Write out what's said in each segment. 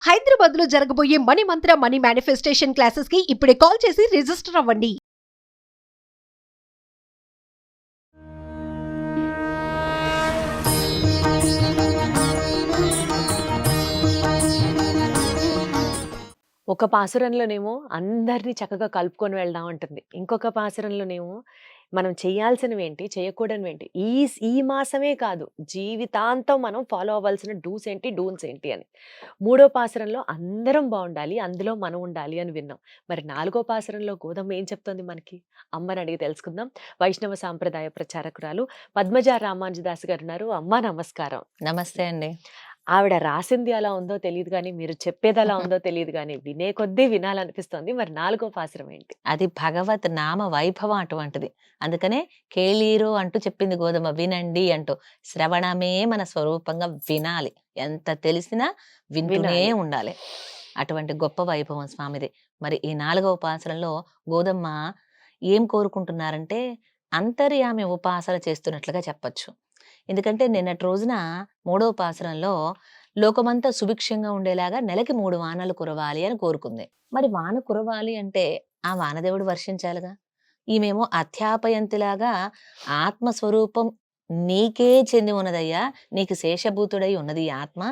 హైదరాబాద్ లో జరగబోయే మనీ మంత్ర money manifestation classes కి ఇప్పుడే కాల్ చేసి రిజిస్టర్ అవ్వండి. ఒక పాసురంలోనేమో అందరిని చక్కగా కలుపుకొని వెళ్దాం అంటుంది. ఇంకొక పాసురంలోనేమో మనం చేయాల్సినవేంటి, చేయకూడనివేంటి, ఈ మాసమే కాదు జీవితాంతం మనం ఫాలో అవ్వాల్సిన డూస్ ఏంటి, డూన్స్ ఏంటి అని. మూడో పాసురంలో అందరం బాగుండాలి, అందులో మనం ఉండాలి అని విన్నాం. మరి నాలుగో పాసురంలో గోధమ్మ ఏం చెప్తోంది మనకి? అమ్మని అడిగి తెలుసుకుందాం. వైష్ణవ సాంప్రదాయ ప్రచారకురాలు పద్మజ రామానుజదాస్ గారు ఉన్నారు. అమ్మ నమస్కారం. నమస్తే అండి. ఆవిడ రాసింది ఎలా ఉందో తెలియదు కానీ, మీరు చెప్పేది ఎలా ఉందో తెలియదు కానీ, వినే కొద్దీ వినాలనిపిస్తోంది. మరి నాలుగో పాసురం ఏంటి? అది భగవత్ నామ వైభవం అటువంటిది. అందుకనే కేళీరు అంటూ చెప్పింది గోధుమ, వినండి అంటూ. శ్రవణమే మన స్వరూపంగా వినాలి. ఎంత తెలిసినా వింటూనే వినాలి. ఉండాలి. అటువంటి గొప్ప వైభవం స్వామిది. మరి ఈ 4వ ఉపాసనలో గోధమ్మ ఏం కోరుకుంటున్నారంటే అంతర్యామి ఉపాసన చేస్తున్నట్లుగా చెప్పొచ్చు. ఎందుకంటే నిన్నటి రోజున 3వ ఉపాసనలో లోకమంతా సుభిక్షంగా ఉండేలాగా నెలకి 3 వానలు కురవాలి అని కోరుకుంది. మరి వాన కురవాలి అంటే ఆ వానదేవుడు వర్షించాలిగా. ఈమెమో అధ్యాపయంతిలాగా ఆత్మస్వరూపం నీకే చెంది ఉన్నదయ్యా, నీకు శేషభూతుడై ఉన్నది ఈ ఆత్మ,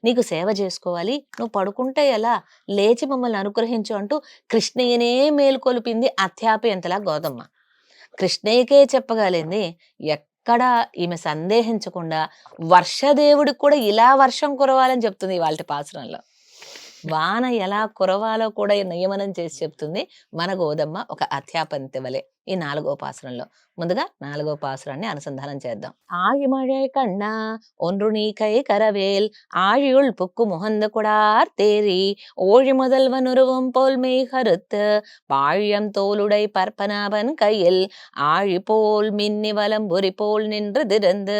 నీకు సేవ చేసుకోవాలి, నువ్వు పడుకుంటే ఎలా, లేచి మమ్మల్ని అనుగ్రహించు అంటూ కృష్ణయ్యనే మేల్కొల్పింది అధ్యాపయంతిలా గోదమ్మ. కృష్ణయ్యకే చెప్పగలింది. ఎక్కడ ఈమె సందేహించకుండా వర్షదేవుడికి కూడా ఇలా వర్షం కురవాలని చెప్తుంది ఇవాళ పాసురంలో. వాన ఎలా కురవాలో కూడా నియమనం చేసి చెప్తుంది మన గోదమ్మ ఒక అధ్యాపంతి వలె ఈ 4వ పాసురంలో. ముందుగా 4వ పాసురాన్ని అనుసంధానం చేద్దాం. ఆగిమழை కన్నా ஒன்று நீ கை கரவேல் ஆழியுள் புக்கு முகந்து குடார் தேரி ஓழி முதல்வன் உருவம் போல் மெய் கருத்து பாழியம் தோளுடை பற்பனாபன் கையில் ஆழி போல் மின்னி வலம்புரி போல் நின்று திறந்து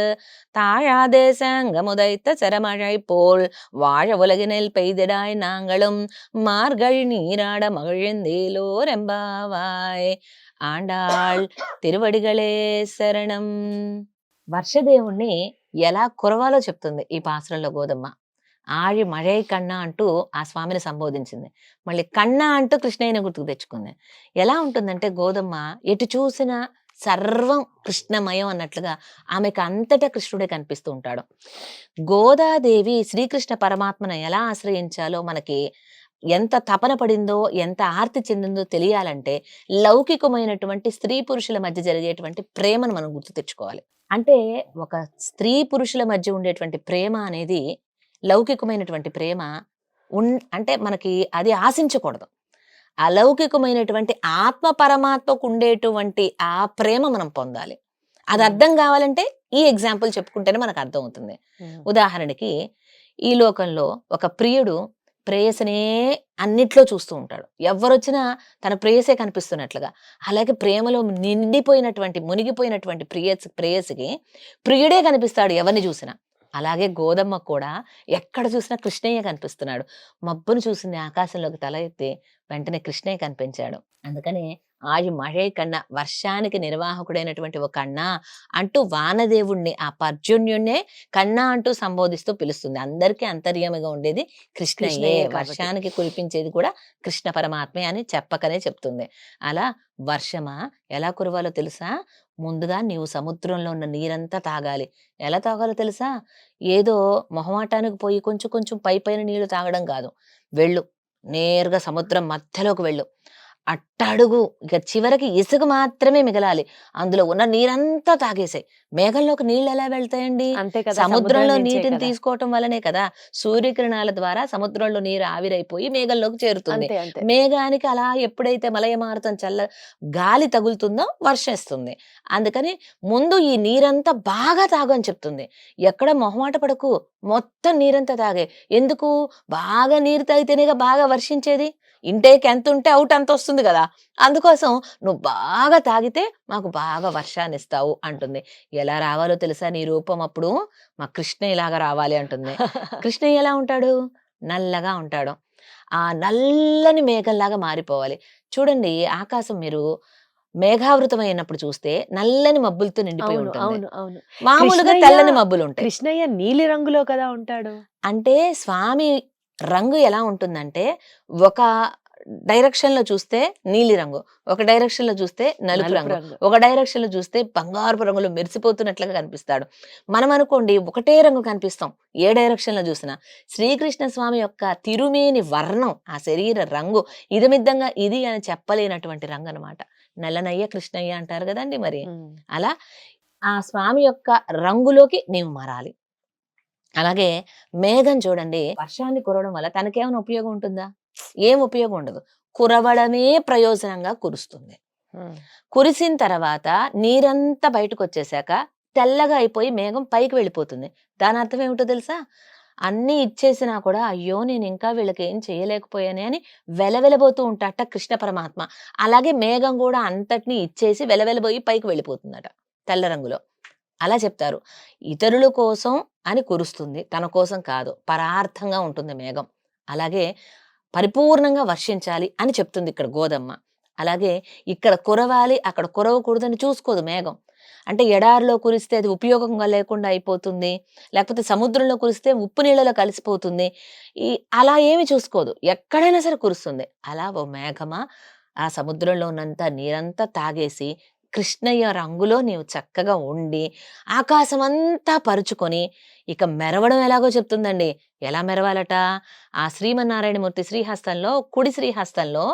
தாழாதே சங்கமுதைத்த சரமழை போல் வாழ உலகினில் பெய்திடாய் நாங்களும் மார்கழி நீராட மகிழ்ந்தேலோரெம்பாவாய் ఆండాళ్ తిరువడిగలే శరణం. వర్షదేవుణ్ణి ఎలా కురవాలో చెప్తుంది ఈ పాసురంలో గోదమ్మ. ఆഴి మഴై కన్నా అంటూ ఆ స్వామిని సంబోధించింది. మళ్ళీ కన్నా అంటూ కృష్ణయ్యని గుర్తుకు తెచ్చుకుంది. ఎలా ఉంటుందంటే గోదమ్మ ఎటు చూసినా సర్వం కృష్ణమయం అన్నట్లుగా ఆమెకు అంతటా కృష్ణుడే కనిపిస్తూ ఉంటాడు. గోదాదేవి శ్రీకృష్ణ పరమాత్మను ఎలా ఆశ్రయించాలో మనకి ఎంత తపన పడిందో, ఎంత ఆర్తి చెందిందో తెలియాలంటే లౌకికమైనటువంటి స్త్రీ పురుషుల మధ్య జరిగేటువంటి ప్రేమను మనం గుర్తు తెచ్చుకోవాలి. అంటే ఒక స్త్రీ పురుషుల మధ్య ఉండేటువంటి ప్రేమ అనేది లౌకికమైనటువంటి ప్రేమ అంటే మనకి అది ఆశించకూడదు. అలౌకికమైనటువంటి ఆత్మ పరమాత్మకు ఉండేటువంటి ఆ ప్రేమ మనం పొందాలి. అది అర్థం కావాలంటే ఈ ఎగ్జాంపుల్ చెప్పుకుంటేనే మనకు అర్థం అవుతుంది. ఉదాహరణకి ఈ లోకంలో ఒక ప్రియుడు ప్రేయసనే అన్నిట్లో చూస్తూ ఉంటాడు. ఎవరొచ్చినా తన ప్రేయసే కనిపిస్తున్నట్లుగా. అలాగే ప్రేమలో నిండిపోయినటువంటి మునిగిపోయినటువంటి ప్రేయసికి ప్రియుడే కనిపిస్తాడు ఎవరిని చూసినా. అలాగే గోదమ్మ కూడా ఎక్కడ చూసినా కృష్ణయ్య కనిపిస్తున్నాడు. మబ్బును చూసింది ఆకాశంలోకి తల ఎత్తి వెంటనే కృష్ణయ్య కనిపించాడు. అందుకనే ఆయి మഴై కన్నా వర్షానికి నిర్వాహకుడైనటువంటి ఒక కన్నా అంటూ వానదేవుణ్ణి ఆ పర్జన్యుణ్ణే కన్నా అంటూ సంబోధిస్తూ పిలుస్తుంది. అందరికీ అంతర్యామిగా ఉండేది కృష్ణయ్యే. వర్షానికి కురిపించేది కూడా కృష్ణ పరమాత్మే అని చెప్పకనే చెప్తుంది. అలా వర్షమా ఎలా కురవాలో తెలుసా? ముందుగా నీవు సముద్రంలో ఉన్న నీరంతా తాగాలి. ఎలా తాగాలో తెలుసా? ఏదో మొహమాటానికి పోయి కొంచెం కొంచెం పైన నీళ్లు తాగడం కాదు. వెళ్ళు, నేరుగా సముద్రం మధ్యలోకి వెళ్ళు, అట్టడుగు, ఇక చివరికి ఇసుక మాత్రమే మిగలాలి, అందులో ఉన్న నీరంతా తాగేసాయి. మేఘంలోకి నీళ్ళు ఎలా వెళ్తాయండి? అంతే కదా, సముద్రంలో నీటిని తీసుకోవటం వల్లనే కదా సూర్యకిరణాల ద్వారా సముద్రంలో నీరు ఆవిరైపోయి మేఘంలోకి చేరుతుంది. మేఘానికి అలా ఎప్పుడైతే మలయమారుతం చల్ల గాలి తగులుతుందో వర్షిస్తుంది. అందుకని ముందు ఈ నీరంతా బాగా తాగు అని చెప్తుంది. ఎక్కడ మొహమాట పడకు, మొత్తం నీరంతా తాగే. ఎందుకు? బాగా నీరు తాగితేనేగా బాగా వర్షించేది. ఇంటేకి ఎంత ఉంటే అవుట్ అంత వస్తుంది కదా. అందుకోసం నువ్వు బాగా తాగితే మాకు బాగా వర్షాన్ని ఇస్తావు అంటుంది. ఎలా రావాలో తెలుసా నీ రూపం? అప్పుడు మా కృష్ణయ్య లాగా రావాలి అంటుంది. కృష్ణయ్య ఎలా ఉంటాడు? నల్లగా ఉంటాడు. ఆ నల్లని మేఘంలాగా మారిపోవాలి. చూడండి, ఆకాశం మీరు మేఘావృతమైనప్పుడు చూస్తే నల్లని మబ్బులతో నిండిపోయి ఉంటుంది. మామూలుగా తెల్లని మబ్బులు ఉంటాయి. కృష్ణయ్య నీలి రంగులో కదా ఉంటాడు. అంటే స్వామి రంగు ఎలా ఉంటుందంటే ఒక డైరెక్షన్ లో చూస్తే నీలి రంగు, ఒక డైరెక్షన్ లో చూస్తే నలుపు నలుపు రంగు, రంగు. ఒక డైరెక్షన్ లో చూస్తే బంగారపు రంగులో మెరిసిపోతున్నట్లుగా కనిపిస్తాడు. మనం అనుకోండి ఒకటే రంగు కనిపిస్తాం ఏ డైరెక్షన్ లో చూసినా. శ్రీకృష్ణ స్వామి యొక్క తిరుమేని వర్ణం, ఆ శరీర రంగు ఇదమిద్దంగా ఇది అని చెప్పలేనటువంటి రంగు అనమాట. నల్లనయ్య కృష్ణయ్య అంటారు కదండి మరి. ఉమ్. అలా ఆ స్వామి యొక్క రంగులోకి నీవు మారాలి. అలాగే మేఘం చూడండి, వర్షాన్ని కురవడం వల్ల తనకేమైనా ఉపయోగం ఉంటుందా? ఏం ఉపయోగం ఉండదు. కురవడమే ప్రయోజనంగా కురుస్తుంది. ఉమ్. కురిసిన తర్వాత నీరంతా బయటకు వచ్చేసాక తెల్లగా అయిపోయి మేఘం పైకి వెళ్ళిపోతుంది. దాని అర్థం ఏమిటో తెలుసా? అన్నీ ఇచ్చేసినా కూడా అయ్యో నేను ఇంకా వీళ్ళకి ఏం చేయలేకపోయానే అని వెలవెలబోతూ ఉంటాట కృష్ణ పరమాత్మ. అలాగే మేఘం కూడా అంతటినీ ఇచ్చేసి వెలవెలబోయి పైకి వెళ్ళిపోతుందట తెల్ల రంగులో. అలా చెప్తారు. ఇతరుల కోసం అని కురుస్తుంది, తన కోసం కాదు. పరార్థంగా ఉంటుంది మేఘం. అలాగే పరిపూర్ణంగా వర్షించాలి అని చెప్తుంది ఇక్కడ గోదమ్మ. అలాగే ఇక్కడ కురవాలి అక్కడ కురవకూడదని చూసుకోదు మేఘం. అంటే ఎడారిలో కురిస్తే అది ఉపయోగంగా లేకుండా అయిపోతుంది, లేకపోతే సముద్రంలో కురిస్తే ఉప్పు నీళ్ళలో కలిసిపోతుంది, అలా ఏమి చూసుకోదు. ఎక్కడైనా సరే కురుస్తుంది. అలా ఓ మేఘమా ఆ సముద్రంలో ఉన్నంత నీరంతా తాగేసి కృష్ణయ్య రంగులో నీవు చక్కగా ఉండి ఆకాశం అంతా పరుచుకొని ఇక మెరవడం ఎలాగో చెప్తుందండి. ఎలా మెరవాలట? ఆ శ్రీమన్నారాయణమూర్తి శ్రీహస్తంలో, కుడి శ్రీహస్తంలో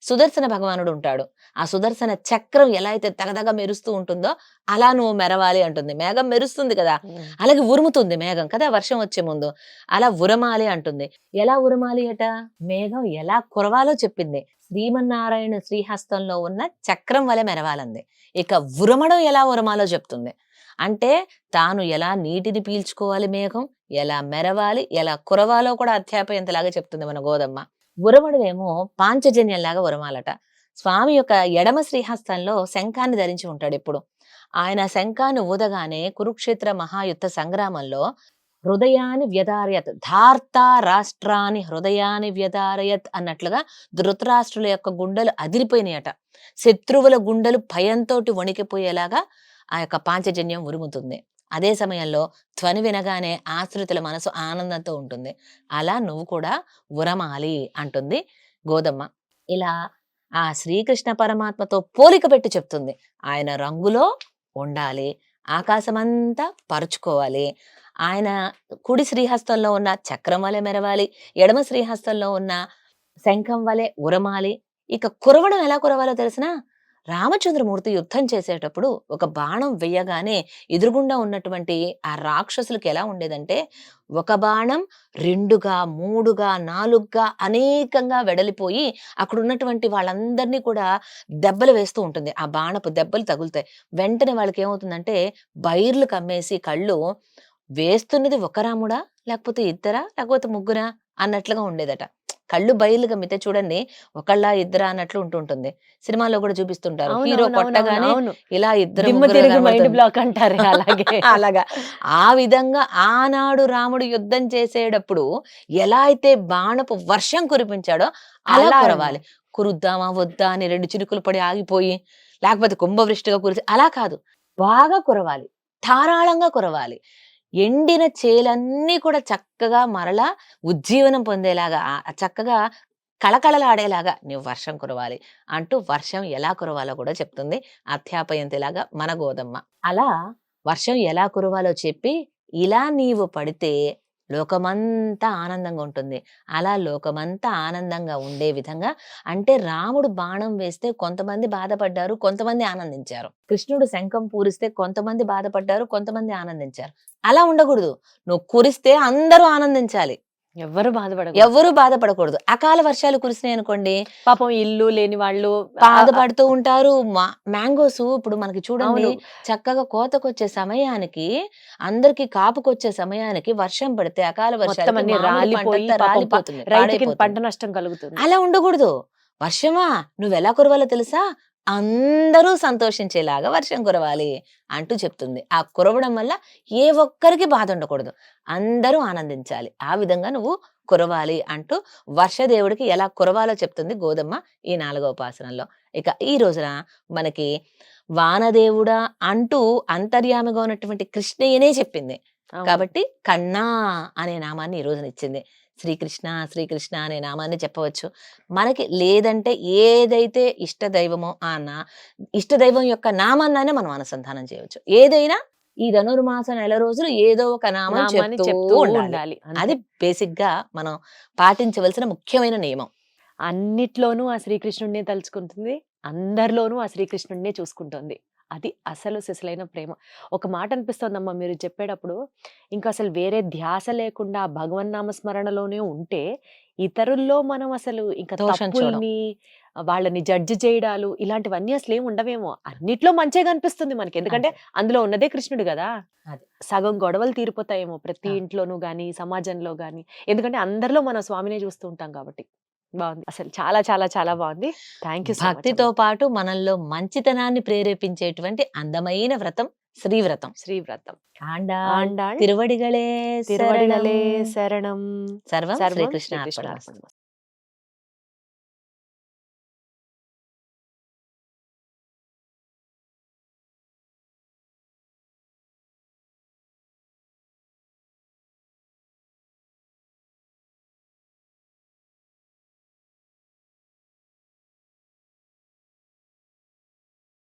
సుదర్శన భగవానుడు ఉంటాడు. ఆ సుదర్శన చక్రం ఎలా అయితే తగదగ మెరుస్తూ ఉంటుందో అలా నువ్వు మెరవాలి అంటుంది. మేఘం మెరుస్తుంది కదా, అలాగే ఉరుముతుంది మేఘం కదా వర్షం వచ్చే ముందు. అలా ఉరమాలి అంటుంది. ఎలా ఉరమాలి అట? మేఘం ఎలా కురవాలో చెప్పింది. శ్రీమన్నారాయణ శ్రీహస్తంలో ఉన్న చక్రం వలె మెరవాలంది. ఇక ఉరమడం ఎలా ఉరమాలో చెప్తుంది. అంటే తాను ఎలా నీటిని పీల్చుకోవాలి మేఘం, ఎలా మెరవాలి, ఎలా కురవాలో కూడా అధ్యాపయంతలాగా చెప్తుంది మన గోదమ్మ. ఉరమడమేమో పాంచజన్యంలాగా ఉరమాలట. స్వామి యొక్క ఎడమ శ్రీహస్తంలో శంఖాన్ని ధరించి ఉంటాడు ఎప్పుడు. ఆయన శంఖాన్ని ఊదగానే కురుక్షేత్ర మహాయుద్ధ సంగ్రామంలో హృదయాన్ని వ్యధారయత్, ధార్త రాష్ట్రాన్ని హృదయాన్ని వ్యధారయత్ అన్నట్లుగా ధృతరాష్ట్రుల యొక్క గుండెలు అదిరిపోయినాయట. శత్రువుల గుండెలు భయంతో వణికిపోయేలాగా ఆ యొక్క పాంచజన్యం ఉరుముతుంది. అదే సమయంలో ధ్వని వినగానే ఆశ్రితుల మనసు ఆనందంతో ఉంటుంది. అలా నువ్వు కూడా ఉరమాలి అంటుంది గోదమ్మ. ఇలా ఆ శ్రీకృష్ణ పరమాత్మతో పోలిక పెట్టి చెప్తుంది. ఆయన రంగులో ఉండాలి, ఆకాశమంతా పరుచుకోవాలి, ఆయన కుడి శ్రీహస్తంలో ఉన్న చక్రం వలె మెరవాలి, ఎడమ శ్రీహస్తంలో ఉన్న శంఖం వలె ఉరమాలి. ఇక కురవడం ఎలా కురవాలో తెలిసిన? రామచంద్రమూర్తి యుద్ధం చేసేటప్పుడు ఒక బాణం వెయ్యగానే ఎదురుగుండా ఉన్నటువంటి ఆ రాక్షసులకి ఎలా ఉండేదంటే, ఒక బాణం 2గా 3గా 4గా అనేకంగా వెడలిపోయి అక్కడ ఉన్నటువంటి వాళ్ళందరినీ కూడా దెబ్బలు వేస్తూ ఉంటుంది. ఆ బాణపు దెబ్బలు తగులుతాయి. వెంటనే వాళ్ళకి ఏమవుతుందంటే బైర్లు కమ్మేసి కళ్ళు, వేస్తున్నది ఒక రాముడా లేకపోతే ఇద్దరా లేకపోతే ముగ్గురా అన్నట్లుగా ఉండేదట. కళ్ళు బయలు గమ్మితే చూడండి ఒకళ్ళ ఇద్దరా అన్నట్లు ఉంటుంటుంది. సినిమాలో కూడా చూపిస్తుంటారు, హీరో కొట్టగానే ఇలా ఇద్దరు మైండ్ బ్లాక్ అంటారు అలాగే. అలాగా ఆ విధంగా ఆనాడు రాముడు యుద్ధం చేసేటప్పుడు ఎలా అయితే బాణపు వర్షం కురిపించాడో అలా కురవాలి. కురుద్దామా వద్దా అని 2 చినుకులు పడి ఆగిపోయి, లేకపోతే కుంభవృష్టిగా కురిసి అలా కాదు, బాగా కురవాలి, ధారాళంగా కురవాలి. ఎండిన చేలన్నీ కూడా చక్కగా మరలా ఉజ్జీవనం పొందేలాగా, చక్కగా కళకళలాడేలాగా నువ్వు వర్షం కురవాలి అంటూ వర్షం ఎలా కురవాలో కూడా చెప్తుంది అధ్యాపయంతిలాగా మన గోదమ్మ. అలా వర్షం ఎలా కురవాలో చెప్పి ఇలా నీవు పడితే లోకమంతా ఆనందంగా ఉంటుంది. అలా లోకమంతా ఆనందంగా ఉండే విధంగా, అంటే రాముడు బాణం వేస్తే కొంతమంది బాధపడ్డారు, కొంతమంది ఆనందించారు. కృష్ణుడు శంఖం పూరిస్తే కొంతమంది బాధపడ్డారు, కొంతమంది ఆనందించారు. అలా ఉండకూడదు. నువ్వు కురిస్తే అందరూ ఆనందించాలి, ఎవ్వరూ బాధపడకూడదు. అకాల వర్షాలు కురిసినాయి అనుకోండి, పాపం ఇల్లు లేని వాళ్ళు బాధపడుతూ ఉంటారు. మ్యాంగోస్ ఇప్పుడు మనకి చూడండి చక్కగా కోతకొచ్చే సమయానికి, అందరికి కాపుకొచ్చే సమయానికి వర్షం పడితే అకాల వర్షాలు రాలిపోతుంది, పంట నష్టం కలుగుతుంది. అలా ఉండకూడదు. వర్షమా నువ్వెలా కురవాలో తెలుసా? అందరూ సంతోషించేలాగా వర్షం కురవాలి అంటూ చెప్తుంది. ఆ కురవడం వల్ల ఏ ఒక్కరికి బాధ ఉండకూడదు, అందరూ ఆనందించాలి. ఆ విధంగా నువ్వు కురవాలి అంటూ వర్షదేవుడికి ఎలా కురవాలో చెప్తుంది గోదమ్మ ఈ 4వ పాసరంలో. ఇక ఈ రోజున మనకి వానదేవుడా అంటూ అంతర్యామిగా ఉన్నటువంటి కృష్ణయ్యనే చెప్పింది కాబట్టి కన్నా అనే నామాన్ని ఈ రోజున ఇచ్చింది. శ్రీకృష్ణ శ్రీకృష్ణ అనే నామాన్ని చెప్పవచ్చు. మనకి లేదంటే ఏదైతే ఇష్ట దైవమో ఇష్ట దైవం యొక్క నామాన్నైనా మనం అనుసంధానం చేయవచ్చు. ఏదైనా ఈ ధనుర్మాస నెల రోజులు ఏదో ఒక నామం నామాన్ని చెప్తూ చెప్తూ ఉండాలి. ఉండాలి. అది అంతే. బేసిక్ గా మనం పాటించవలసిన ముఖ్యమైన నియమం. అన్నిట్లోనూ ఆ శ్రీకృష్ణుడినే తలుచుకుంటుంది. అందరిలోనూ ఆ శ్రీకృష్ణుడినే చూసుకుంటుంది. అది అసలు సిసలైన ప్రేమ. ఒక మాట అనిపిస్తోందమ్మా మీరు చెప్పేటప్పుడు, ఇంకా అసలు వేరే ధ్యాస లేకుండా ఆ భగవన్నామ స్మరణలోనే ఉంటే, ఇతరుల్లో మనం అసలు ఇంకా దోషం చూడం. తప్పుల్ని, వాళ్ళని జడ్జ్ చేయడాలు ఇలాంటివన్నీ అసలేం ఉండవేమో. అన్నిట్లో మంచే కనిపిస్తుంది మనకి. ఎందుకంటే అంతే. అందులో ఉన్నదే కృష్ణుడు గదా! అది. సగం గొడవలు తీరిపోతాయేమో ప్రతి ఆ. ఇంట్లోనూ గాని, సమాజంలో గాని. ఎందుకంటే అందరిలో మనం స్వామినే చూస్తూ ఉంటాం కాబట్టి. బావుంది. అసలు చాలా చాలా చాలా బావుంది. థాంక్ యూ సో మచ్ భక్తితో అమ్మ. పాటు మనల్లో మంచితనాన్ని ప్రేరేపించేటువంటి అందమైన వ్రతం శ్రీవ్రతం. శ్రీవ్రతం. ఆండాళ్ ఆండాళ్ తిరువడిగళే తిరువడిగలే శరణం. శరణం. సర్వం సర్వం శ్రీకృష్ణ శ్రీకృష్ణ అర్పణమస్తు. అర్పణమస్తు.